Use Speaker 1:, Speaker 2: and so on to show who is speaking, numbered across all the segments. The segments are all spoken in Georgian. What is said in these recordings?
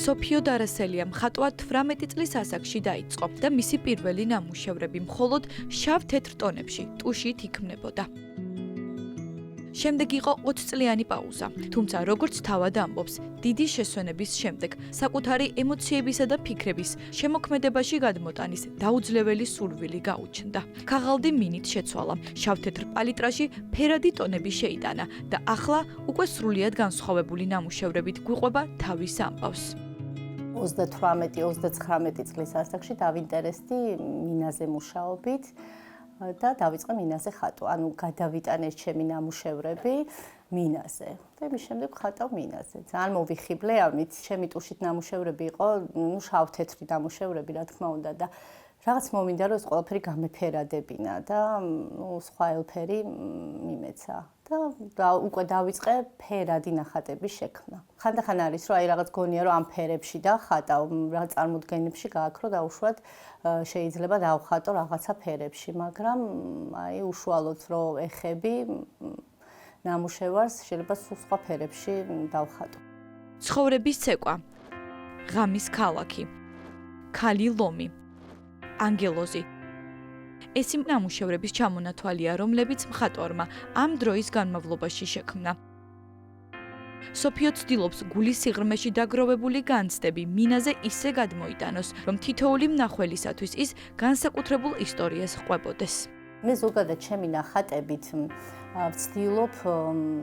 Speaker 1: სოფიო დარასელია მხატვა 18 წლის ასაკში დაიწყო და მისი პირველი ნამუშევრები მხოლოდ შავ-თეთრ ტონებში, ტუშით იქმნებოდა. შემდეგ იყო 20 წლიანი პაუზა, თუმცა როგორც თავად ამბობს, დიდი შესვენების შემდეგ საკუთარი ემოციებისა და ფიქრების შემოქმედებაში გადმოტანის დაუძლეველი სურვილი გაუჩნდა. ქაღალდი მინით შეცვალა, შავ-თეთრ პალიტრაში ფერადი ტონები შეიტანა და ახლა უკვე სრულიად განსხვავებული ნამუშევრებით გვიყვება თავის ამბავს.
Speaker 2: 38-39 წლის ასაკში დავინტერესდი მინაზე მუშაობით და დავიწყე მინაზე ხატვა. ანუ გადავიტანეს ჩემი ნამუშევრები მინაზე. და მის შემდეგ ხატავ მინაზე. ძალიან მოვიხიბლე ამით. ჩემი ტუშით ნამუშევრები იყო, შავ-თეთრი ნამუშევრები, რა თქმა უნდა და რაღაც მომინდა რომ ეს ყველაფერი გამეფერადებინა და სხვა ელფერი მიმეცა. და უკვე დავიწყე ფერადი ნახატების შექმნა. ხანდახან არის რომ რაღაც გონია რომ ამ ფერებში დავხატავ, რა წარმოდგენებში გააქრო და უშუალოდ შეიძლება დავხატო რაღაცა ფერებში, მაგრამ უშუალოდ რომ ეხები ნამუშევარს შეიძლება სულ სხვა ფერებში დავხატო.
Speaker 1: ცხოვრების ცეკვა, ღამის ქალაქი, ქალი ლომი, ანგელოზი. ეს იმ ნამუშევრების ჩამონათვალია, რომლებიც მხატვარმა ამ დროის განმავლობაში შექმნა. სოფიო ცდილობს გულის სიღრმეში დაგროვებული განცდები მინაზე ისე გადმოიტანოს, რომ თითოეული მნახველისათვის ის განსაკუთრებულ ისტორიას ყვებოდეს.
Speaker 2: მე ზოგადად ჩემი ნახატებით ვცდილობ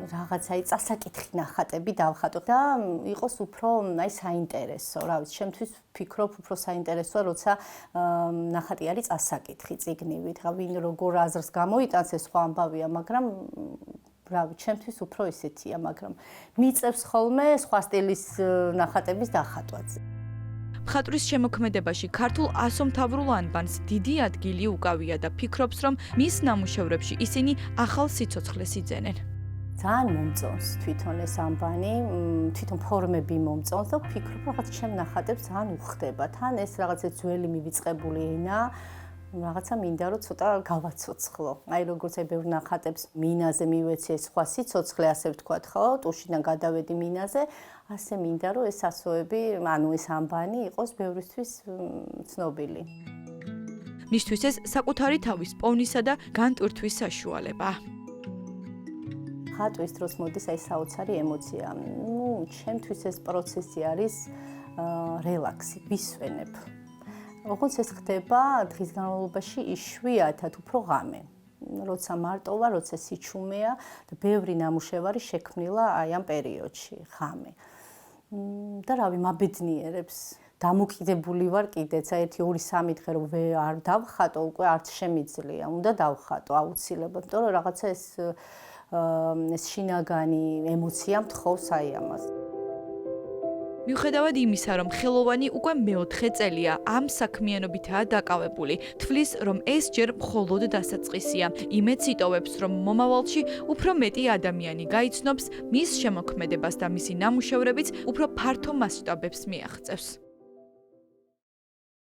Speaker 2: რაღაცა წასაკითხი ნახატები დავხატო და იყოს უფრო საინტერესო, რა ვიცი, ჩემთვის ვფიქრობ უფრო საინტერესოა, როცა ნახატი არის წასაკითხი წიგნივით, ვინ როგორ აზრს გამოიტანს ეს სხვა ამბავია, მაგრამ რა ვიცი, ჩემთვის უფრო ისეთია, მაგრამ მიწევს ხოლმე სხვა სტილის ნახატების დახატვაც.
Speaker 1: მხატვრის შემოქმედებაში ქართულ ასომთავრულ ანბანს დიდი ადგილი უკავია და ფიქრობს, რომ მის ნამუშევრებში ისინი ახალ სიცოცხლეს იძენენ.
Speaker 2: ძალიან მომწონს თვითონ ეს ანბანი, თვითონ ფორმები მომწონს და ვფიქრობ, რაღაც ჩემ ნახატებს ძალიან უხდება. თან ეს რაღაცა ძველი მივიწყებული ენა, რაღაცა მინდა რომ ცოტა გავაცოცხლო. როგორც ბევრ ნახატებს მინაზე მივეცი ეს სხვა სიცოცხლე, ასე ვთქვათ, ხო, ტუშიდან გადავედი მინაზე, ასე მინდა რომ ეს ასოები, ეს ანბანი იყოს ბევრისთვის ცნობილი.
Speaker 1: მისთვის ეს საკუთარი თავის პოვნისა და განტვირთვის საშუალებაა.
Speaker 2: ხატვის დროს მოდის საოცარი ემოცია. ჩემთვის ეს პროცესი არის რელაქსი, ვისვენებ. როგორც ეს ხდება დღის განმავლობაში იშვიათად უფრო ღამე. როცა მარტოა, როცა სიჩუმეა და ბევრი ნამუშევარი შექმნილა ამ პერიოდში, ღამე. და რავი, მაბედნიერებს. დამოკიდებული ვარ კიდეც, 1-2-3 დღე რომ არ დავხატო, უკვე არც შემიძლია, უნდა დავხატო აუცილებლად, იმიტომ რომ რაღაცა ეს შინაგანი ემოცია მთხოვს ამას.
Speaker 1: მიუხედავად იმისა, რომ ხელოვანი უკვე მეოთხე წელია ამ საქმიანობითაა დაკავებული, თვლის, რომ ეს ჯერ მხოლოდ დასაწყისია. იმედს იტოვებს, რომ მომავალში უფრო მეტი ადამიანი გაიცნობს მის შემოქმედებას და მისი ნამუშევრებიც უფრო ფართო მასშტაბებს მიაღწევს.